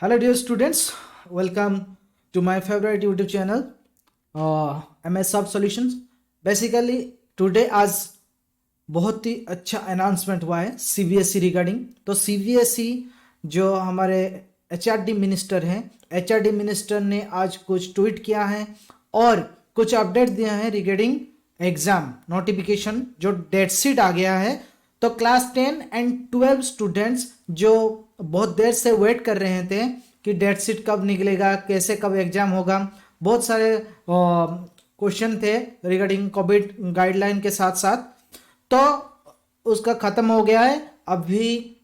Hello, dear students. Welcome to my favorite YouTube channel, MS Sub Solutions. Basically, today आज बहुत ही अच्छा announcement हुआ है CBSE रिगार्डिंग। तो CBSE जो हमारे HRD मिनिस्टर हैं, HRD मिनिस्टर ने आज कुछ ट्वीट किया है और कुछ अपडेट दिया है रिगार्डिंग एग्जाम नोटिफिकेशन। जो डेट शीट आ गया है, तो क्लास 10 एंड 12 स्टूडेंट्स जो बहुत देर से वेट कर रहे थे कि डेट शीट कब निकलेगा, कैसे कब एग्जाम होगा, बहुत सारे क्वेश्चन थे रिगार्डिंग कोविड गाइडलाइन के साथ साथ, तो उसका खत्म हो गया है। अभी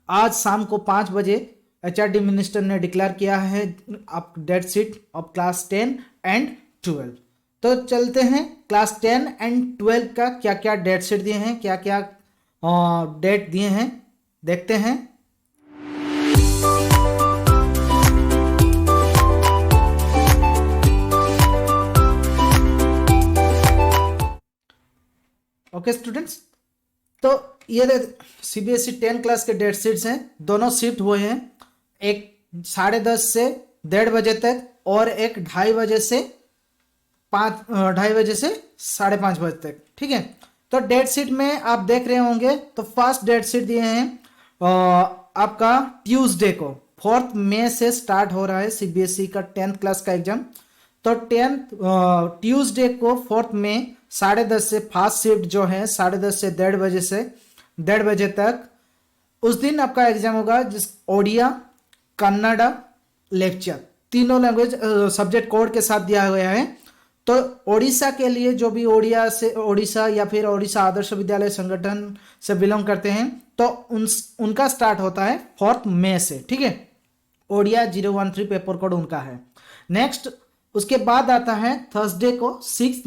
आज शाम को 5 बजे HRD मिनिस्टर ने डिक्लेयर किया है अब date sheet of class 10 and 12। तो चलते हैं क्लास 10 एंड 12 का क्या क्या डेट शीट दिए हैं, क्या क्या डेट दिए हैं, देखते हैं। ओके स्टूडेंट्स, तो ये CBSE 10 क्लास के डेट शीट्स हैं। दोनों शिफ्ट हुए हैं, एक 10:30 से 1:30 बजे तक और एक 2:30 बजे से 2:30 बजे से 5:30 बजे तक। ठीक है, तो डेट शीट में आप देख रहे होंगे, तो फर्स्ट डेट शीट दिए हैं आपका ट्यूसडे को 4 मई से स्टार्ट हो रहा है CBSE का 10th क्लास का एग्जाम। तो 10th ट्यूसडे को 4 मई 10:30 से फर्स्ट शिफ्ट जो है 10:30 से 1:30 बजे तक, उस दिन आपका एग्जाम होगा। जिस ओडिया, कन्नड़ा, लेक्चर तीनों लैंग्वेज सब्जेक्ट कोड के साथ दिया गया है। तो ओडिशा के लिए जो भी ओडिशा या फिर ओडिशा आदर्श विद्यालय संगठन से बिलोंग करते हैं, तो उनका स्टार्ट होता है 4 मई से। ठीक है, ओडिया 013 पेपर कोड उनका है। नेक्स्ट उसके बाद आता है थर्सडे को 6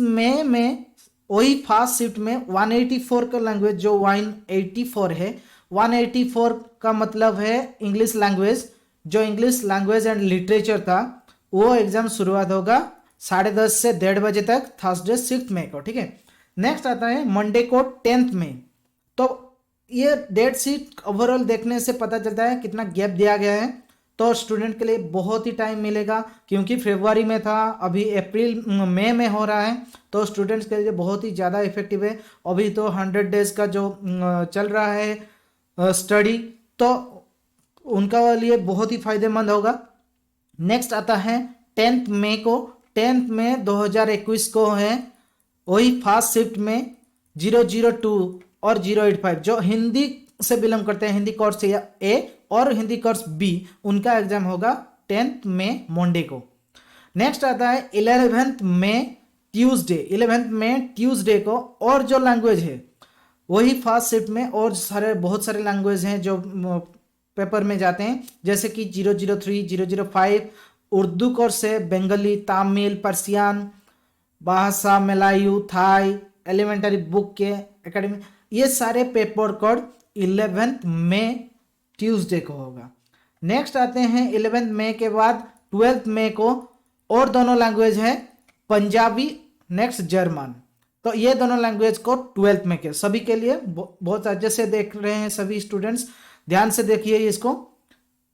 मई में वही फास्ट शिफ्ट में 184 का लैंग्वेज जो 184 है, 184 का मतलब है इंग्लिश लैंग्वेज। जो इंग्लिश लैंग्वेज एंड लिटरेचर था वो एग्जाम शुरुआत होगा 10:30 से 1:30 बजे तक, थर्सडे 6 मई को। ठीक है, नेक्स्ट आता है मंडे को 10th मई। तो ये डेट शीट ओवरऑल देखने से पता चलता है कितना गैप दिया गया है। तो स्टूडेंट के लिए बहुत ही टाइम मिलेगा, क्योंकि फरवरी में था, अभी मई में हो रहा है। तो स्टूडेंट्स के लिए बहुत ही ज़्यादा इफेक्टिव है। अभी तो 100 डेज का जो चल रहा है स्टडी, तो उनका लिए बहुत ही फायदेमंद होगा। नेक्स्ट आता है 10th मई को। 10th मई 2021 को है वही फास्ट शिफ्ट में 002 और 085 जो हिंदी से बिलोंग करते हैं, हिंदी कोर्स ए और हिंदी कोर्स बी, उनका एग्जाम होगा 10th मई मंडे को। नेक्स्ट आता है 11th मई ट्यूसडे। 11th मई ट्यूसडे को और जो लैंग्वेज है वही फास्ट शिफ्ट में, और बहुत सारे लैंग्वेज हैं जो पेपर में जाते हैं, जैसे कि 003, 005 उर्दू कोर्स है, बंगाली, तमिल, पर्सियन, भाषा, मलायू, थाई, एलिमेंटरी बुक के एकेडमी, ये सारे पेपर कोड 11th मई ट्यूसडे को होगा। नेक्स्ट आते हैं 11th मई के बाद 12th मई को और दोनों लैंग्वेज है पंजाबी, नेक्स्ट जर्मन। तो ये दोनों लैंग्वेज को 12th मई के सभी के लिए बहुत अच्छे से देख रहे हैं सभी स्टूडेंट्स, ध्यान से देखिए इसको,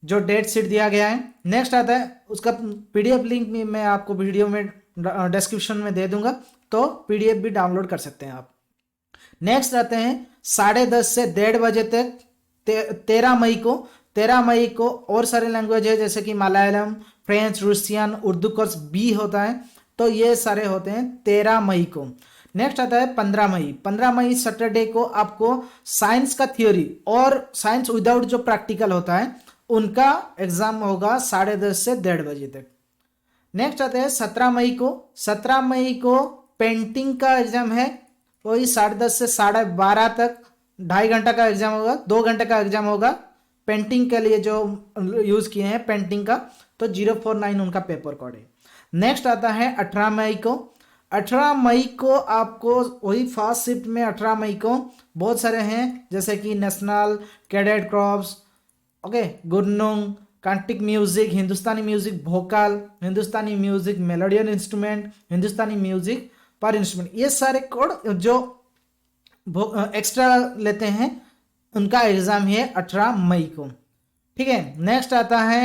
जो डेट शीट दिया गया है। नेक्स्ट आता है उसका PDF लिंक भी मैं आपको वीडियो में डिस्क्रिप्शन में दे दूंगा, तो PDF भी डाउनलोड कर सकते हैं आप। नेक्स्ट आते हैं 10:30 से 1:30 बजे तक 13 मई को और सारे लैंग्वेज है, जैसे कि Malayalam, French, Russian, Urdu course बी होता है। तो ये सारे होते हैं 13 मई को। नेक्स्ट आता है 15 मई सैटरडे को आपको साइंस का थ्योरी और साइंस विदाउट जो प्रैक्टिकल होता है उनका एग्जाम होगा 10:30 से 1:30 बजे तक। नेक्स्ट आता है 17 मई को पेंटिंग का एग्जाम है, वही 10:30 से 12:30 तक, 2.5 घंटा का एग्जाम होगा, 2 घंटे का एग्जाम होगा पेंटिंग के लिए जो यूज किए हैं पेंटिंग का, तो 049 उनका पेपर कोड है। नेक्स्ट आता है 18 मई को आपको वही फास्ट शिफ्ट में 18 मई को बहुत सारे हैं, जैसे कि नेशनल कैडेट क्रॉप्स, ओके, गुरनुंग, Carnatic music, Hindustani music vocal, Hindustani music melodic instrument, Hindustani music पर इंस्ट्रूमेंट, ये सारे कोड जो एक्स्ट्रा लेते हैं उनका एग्जाम है 18 मई को। ठीक है। नेक्स्ट आता है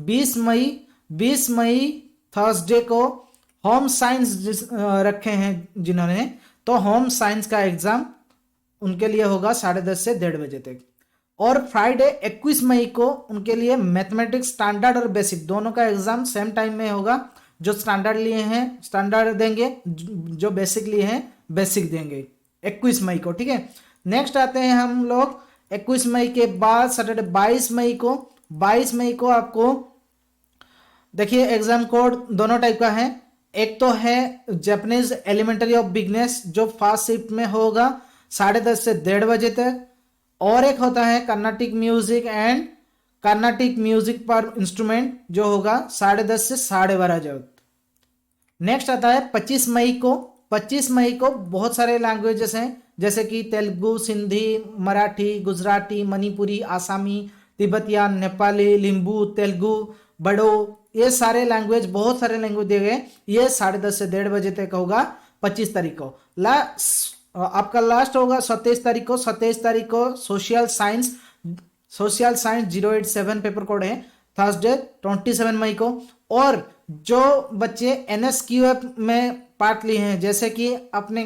20 मई। 20 मई थर्सडे को होम साइंस रखे हैं जिन्होंने, तो होम साइंस का एग्जाम उनके लिए होगा 10:30 से 1:30 बजे तक। और फ्राइडे 21 मई को उनके लिए मैथमेटिक्स स्टैंडर्ड और बेसिक दोनों का एग्जाम सेम टाइम में होगा। जो स्टैंडर्ड लिए हैं स्टैंडर्ड देंगे, जो बेसिक लिए हैं बेसिक देंगे 21 मई को, ठीक है। नेक्स्ट आते हैं हम लोग 21 मई के बाद सैटरडे 22 मई को। 22 मई को आपको देखिए एग्जाम कोड दोनों टाइप का है। एक तो है जापानीज एलिमेंट्री ऑफ बिगनेस जो फर्स्ट शिफ्ट में होगा 10:30 से 1:30 बजे तक। और एक होता है Carnatic music and Carnatic music पर इंस्ट्रूमेंट जो होगा 10:30 से 12:30 बजे। नेक्स्ट आता है 25 मई को। 25 मई को बहुत सारे लैंग्वेजेस हैं जैसे कि तेलुगु, सिंधी, मराठी, गुजराती, मणिपुरी, आसामी, तिब्बतिया, नेपाली, लिम्बू, तेलुगु, बड़ो, ये सारे लैंग्वेज बहुत सारे लैंग्वेज दिए गए। ये 10:30 से 1:30 बजे तक होगा 25 तारीख को। आपका लास्ट होगा 27 तारीख को। 27 तारीख को सोशल साइंस 087 पेपर कोड है थर्सडे 27 मई को। और जो बच्चे NSQF में पार्ट लिए हैं जैसे कि अपने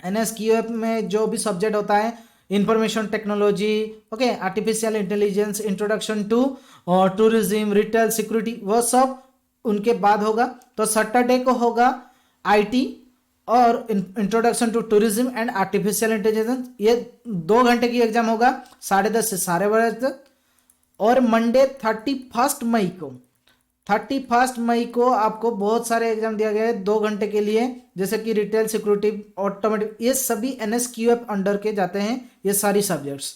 NSQF में जो भी सब्जेक्ट होता है information technology, okay, artificial intelligence, introduction to tourism, retail, security, वो सब उनके बाद होगा। तो सैटरडे को होगा IT और introduction to tourism and artificial intelligence, ये 2 घंटे की एग्जाम होगा 10:30 से 12:30 तक। और मंडे 31 मई को आपको बहुत सारे एग्जाम दिया गया है 2 घंटे के लिए जैसे कि रिटेल, सिक्योरिटी, ऑटोमेटिक, ये सभी NSQF अंडर के जाते हैं ये सारी सब्जेक्ट्स।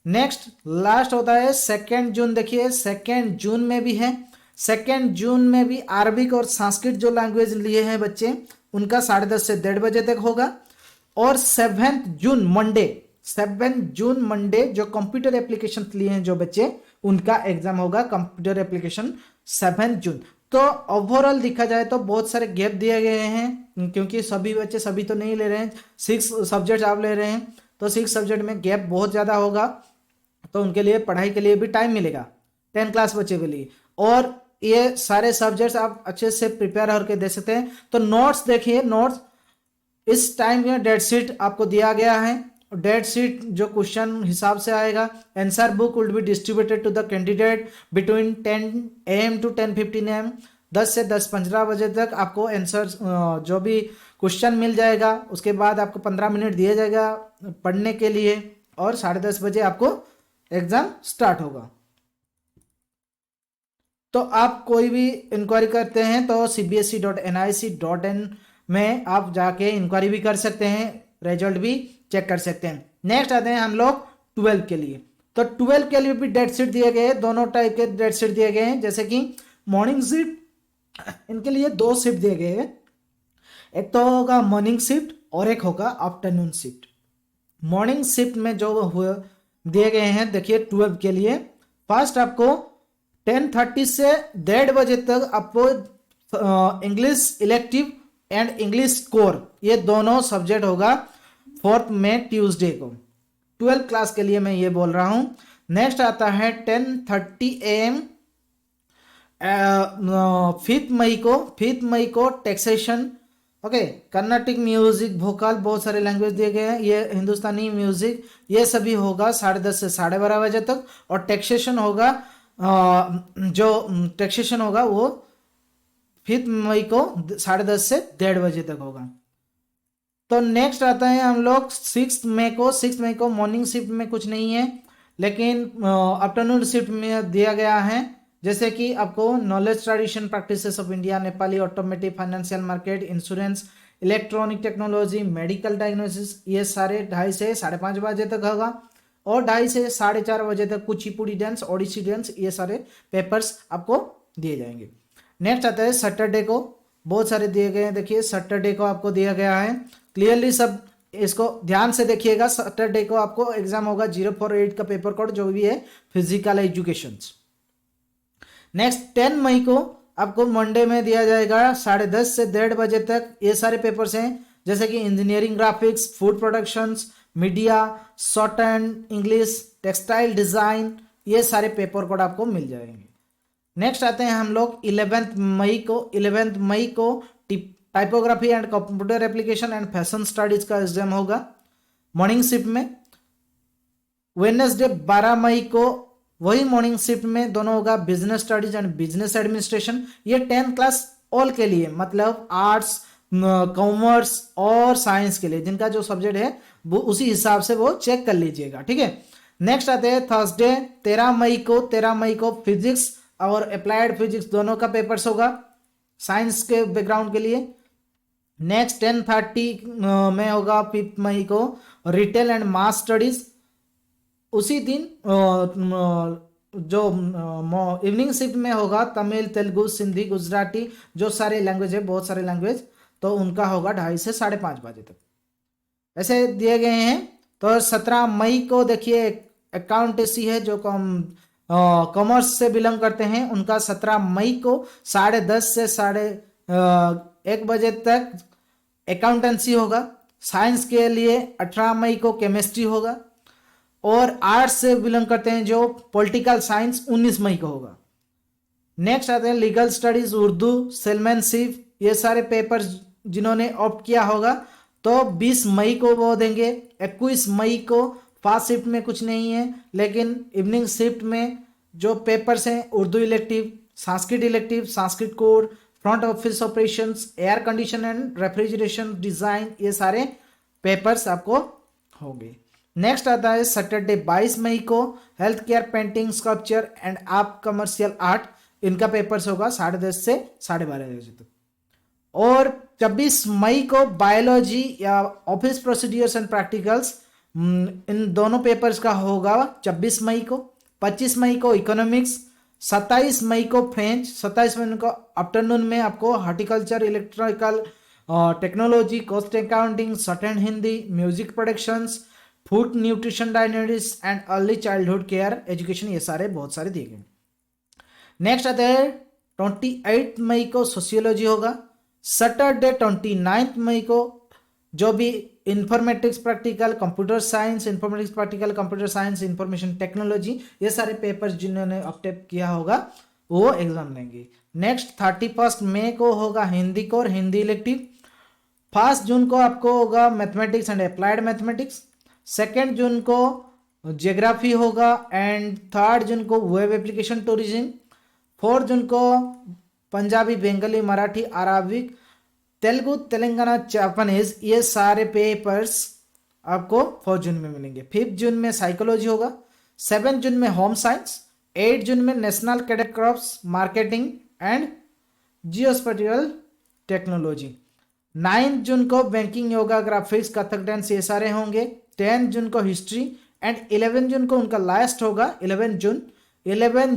नेक्स्ट लास्ट होता है 2 जून। देखिए 2 जून में भी है। 2 जून में भी अरबिक और संस्कृत जो लैंग्वेज लिए हैं बच्चे उनका 10:30 से 1:30 बजे तक होगा। और 7 जून मंडे जो कंप्यूटर एप्लीकेशन लिए हैं जो बच्चे उनका एग्जाम होगा कंप्यूटर एप्लीकेशन 7 जून। तो ओवरऑल देखा जाए तो बहुत सारे गैप दिए गए हैं क्योंकि सभी बच्चे सभी तो नहीं ले रहे हैं। 6 सब्जेक्ट आप ले रहे हैं तो 6 सब्जेक्ट में गैप बहुत ज़्यादा होगा, तो उनके लिए पढ़ाई के लिए भी टाइम मिलेगा 10 क्लास बच्चे के लिए। और ये सारे सब्जेक्ट्स आप अच्छे से प्रिपेयर होकर दे सकते हैं। तो नोट्स देखिए, नोट्स इस टाइम में डेट शीट आपको दिया गया है। डेट शीट जो क्वेश्चन हिसाब से आएगा। Answer book will be distributed to the candidate between 10 AM to 10:15 AM। 10 से 10:15 बजे तक आपको आंसर जो भी क्वेश्चन मिल जाएगा। उसके बाद आपको 15 मिनट दिया जाएगा पढ़ने के लिए और 10:30 बजे आपको एग्जाम स्टार्ट होगा। तो आप कोई भी इंक्वायरी करते हैं तो cbse.nic.in में आप जाके इंक्वायरी भी कर सकते हैं, रिजल्ट भी चेक कर सकते हैं। नेक्स्ट आते हैं हम लोग 12 के लिए। तो 12 के लिए भी डेट शीट दिए गए हैं, दोनों टाइप के डेट शीट दिए गए हैं। जैसे कि मॉर्निंग शिफ्ट, इनके लिए 2 शिफ्ट दिए गए हैं, एक तो होगा मॉर्निंग शिफ्ट और एक होगा आफ्टरनून शिफ्ट। मॉर्निंग शिफ्ट में जो दिए गए हैं देखिए 12 के लिए, फर्स्ट आपको 10:30 से 1:30 बजे तक आपको English elective and English core ये दोनों सब्जेक्ट होगा 4 मई ट्यूसडे को। 12 क्लास के लिए मैं ये बोल रहा हूं। नेक्स्ट आता है 10:30 AM 5 मई को taxation, okay, Carnatic music, vocal, बहुत सारे लैंग्वेज दिए गए हैं। ये हिंदुस्तानी म्यूजिक ये सभी होगा 10:30 से 12:30 बजे तक। और टैक्सेशन होगा जो टैक्सेशन होगा वो 5 मई को 10:30 से 1:30 बजे तक होगा। तो नेक्स्ट आता है हम लोग 6 मई को। 6 मई को मॉर्निंग शिफ्ट में कुछ नहीं है लेकिन आफ्टरनून शिफ्ट में दिया गया है। जैसे कि आपको knowledge, tradition, practices of India, Nepali, automotive, financial market, insurance, electronic technology, medical diagnosis, ये सारे 2:30 से 5:30 बजे तक होगा। और 2:30 से 4:30 बजे तक कुचिपुड़ी डांस, ओडिसी डांस, ये सारे पेपर्स आपको दिए जाएंगे। नेक्स्ट आता है सैटरडे को, बहुत सारे दिए गए हैं। देखिए सैटरडे को आपको दिया गया है क्लियरली, सब इसको ध्यान से देखिएगा। सैटरडे को आपको एग्जाम होगा 048 का पेपर कोड जो भी है फिजिकल एजुकेशन। नेक्स्ट 10 मई को आपको मंडे में दिया जाएगा 10:30 से 1:30 बजे तक। ये सारे पेपर्स हैं जैसे कि engineering, graphics, food productions, media, short and English, textile design, ये सारे पेपर कोड आपको मिल जाएंगे। नेक्स्ट आते हैं हम लोग 11 मई को typography and computer application and fashion studies का एग्जाम होगा मॉर्निंग शिफ्ट में। वेडनेसडे 12 मई को वही मॉर्निंग शिफ्ट में दोनों होगा business studies and business administration. ये 10th क्लास ऑल के लिए, मतलब आर्ट्स, कॉमर्स और साइंस के लिए, जिनका जो सब्जेक्ट है वो उसी हिसाब से वो चेक कर लीजिएगा, ठीक है। नेक्स्ट आते हैं थर्सडे 13 मई को फिजिक्स और अप्लाइड फिजिक्स दोनों का पेपर्स होगा साइंस के बैकग्राउंड के लिए। नेक्स्ट 10:30 में होगा 5 मई को रिटेल एंड मास स्टडीज। उसी दिन जो इवनिंग शिफ्ट में होगा तमिल, तेलुगु, सिंधी, गुजराती, जो सारे लैंग्वेज है, बहुत सारे लैंग्वेज, तो उनका होगा 2:30 से 5:30 बजे तक, ऐसे दिए गए हैं। तो 17 मई को देखिए अकाउंटेंसी है, जो कॉमर्स से बिलोंग करते हैं, उनका 17 मई को 10:30 से 1:30 बजे तक अकाउंटेंसी होगा। साइंस के लिए 18 मई को केमिस्ट्री होगा, और आर्ट्स से बिलोंग करते हैं जो पॉलिटिकल साइंस 19 मई को होगा। नेक्स्ट आते हैं लीगल स्टडीज, उर्दू, सेलमैनशिप, ये सारे पेपर्स जिन्होंने ऑप्ट किया होगा तो 20 मई को वो देंगे। 21 मई को फास्ट शिफ्ट में कुछ नहीं है, लेकिन इवनिंग शिफ्ट में जो पेपर्स हैं Urdu elective, Sanskrit code, front office operations, air condition and refrigeration design, ये सारे पेपर्स आपको होंगे। नेक्स्ट आता है सैटरडे 22 मई को health care, painting, sculpture and आप कमर्शियल आर्ट, इनका पेपर्स होगा 10:30 से 12:30 बजे तक। और 24 मई को बायोलॉजी या ऑफिस प्रोसीडियर्स एंड प्रैक्टिकल्स, इन दोनों पेपर्स का होगा 24 मई को। 25 मई को इकोनॉमिक्स, 27 मई को फ्रेंच, 27 मई को आफ्टरनून में आपको horticulture, electrical technology, cost accounting, certain Hindi, music productions, food nutrition dietetics and early childhood care education, ये सारे बहुत सारे दिए गए। नेक्स्ट आता है 28 मई को सोशियोलॉजी होगा। सैटरडे 29 मई को जो भी informatics practical, computer science, informatics practical, computer science, information technology, ये सारे पेपर्स जिन्होंने ऑप्टेट किया होगा वो एग्जाम लेंगे। नेक्स्ट 31 मई को होगा हिंदी को और हिंदी इलेक्टिव। 1 जून को आपको होगा मैथमेटिक्स एंड अप्लाइड मैथमेटिक्स। 2 जून को ज्योग्राफी होगा एंड 3 जून को वेब एप्लीकेशन टूरिज्म। 4 जून को पंजाबी, बंगाली, मराठी, अराबिक, तेलुगु, तेलंगाना, जापानीज, ये सारे पेपर्स आपको 4 जून में मिलेंगे। 5 जून में साइकोलॉजी होगा। 7 जून में होम साइंस। 8 जून में national cadet crops, marketing and geospatial technology. 9 जून को banking, yoga, graphics, Kathak dance, ये सारे होंगे। 10 जून को हिस्ट्री एंड 11 जून को उनका लास्ट होगा 11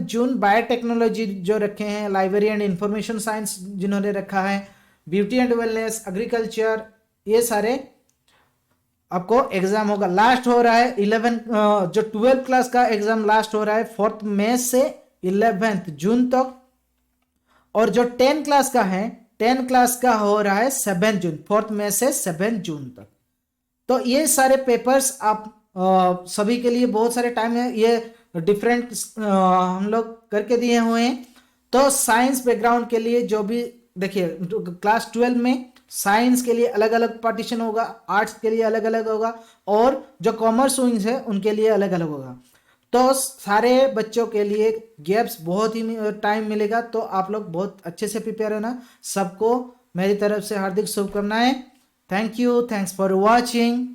जून बायोटेक्नोलॉजी जो रखे हैं, लाइब्रेरी एंड इंफॉर्मेशन साइंस जिन्होंने रखा है, ब्यूटी एंड वेलनेस, एग्रीकल्चर, ये सारे आपको एग्जाम होगा। लास्ट हो रहा है 12th क्लास का एग्जाम लास्ट हो रहा है 4 मई से 11 जून तक, और जो 10 क्लास का है 10 क्लास का हो रहा है 7 जून, 4 मई से 7 जून तक। तो ये सारे पेपर्स आप सभी के लिए बहुत सारे टाइम है, ये डिफरेंट हम लोग करके दिए हुए हैं। तो साइंस बैकग्राउंड के लिए जो भी देखिए क्लास 12 में साइंस के लिए अलग अलग पार्टीशन होगा, आर्ट्स के लिए अलग अलग होगा, और जो कॉमर्स विंग्स है उनके लिए अलग अलग होगा। तो सारे बच्चों के लिए गैप्स बहुत ही टाइम मिलेगा, तो आप लोग बहुत अच्छे से प्रिपेयर होना। सबको मेरी तरफ से हार्दिक शुभकामनाएं। Thank you, thanks for watching.